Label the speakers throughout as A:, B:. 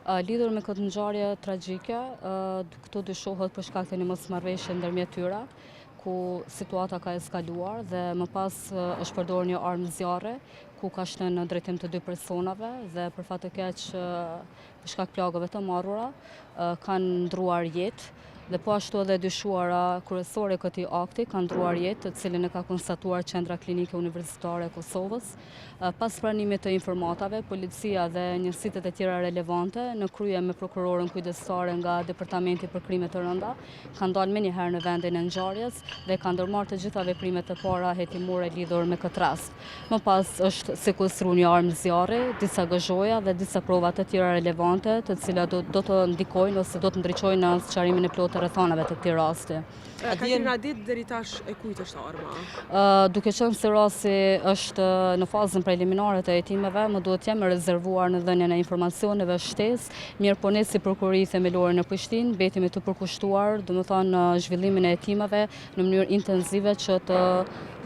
A: Lidhur me këtë ngjarje tragjike, këto dyshohet për shkak të një mosmarrëveshje ndërmjet tyre, ku situata ka eskaluar dhe më pas është përdorur një armë zjarre, ku ka shënë në drejtim të dy personave dhe për fat të keq për shkak plagëve të marrura kanë ndruar jetë. Dhe po ashtu edhe dyshuara kryesore e këtij akti ka ndruar jetë, të cilin e ka konstatuar Qendra Klinike Universitare e Kosovës. Pas pranimit të informatave, policia dhe njësitë e tjera relevante, në krye me prokurorën kujdestare nga Departamenti për Krime të Rënda, kanë dalë menjëherë në vendin e ngjarjes dhe kanë ndërmarrë të gjitha veprimet e para hetimore lidhur me këtë rast. Më pas është sekuestruar një armë zjarri, disa gëzhoja dhe disa prova të tjera relevante, të cilat do të ndikojnë ose do të ndriçojnë në sqarimin e plotë të rrethanave të këtij rasti.
B: Ka qenë na ditë deri tash e kujt është arma?
A: Duke qenë se rasti është në fazën preliminare të hetimeve, më duhet të jemi rezervuar në dhënien e informacioneve shtesë, mirë po ne si prokurori themelore në Prishtinë mbetemi të përkushtuar, domethënë në zhvillimin e hetimeve në mënyrë intensive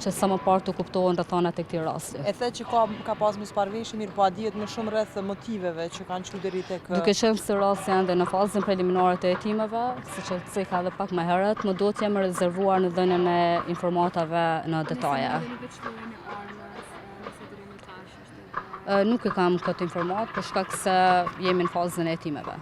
A: që sa më parë të kuptohen rrethanat e këtij rasti.
C: E the që ka pas mosmarrëveshje, mirë po a dihet më shumë rreth motiveve që kanë çuar deri tek.
A: Duke qenë se rasti ende në fazën preliminare të hetimeve, siç e theka edhe pak më herët, më duhet të jemi rezervuar në dhënien e informatave në detaje. Nuk e kam këtë informat për shkak se jemi në fazën e hetimeve.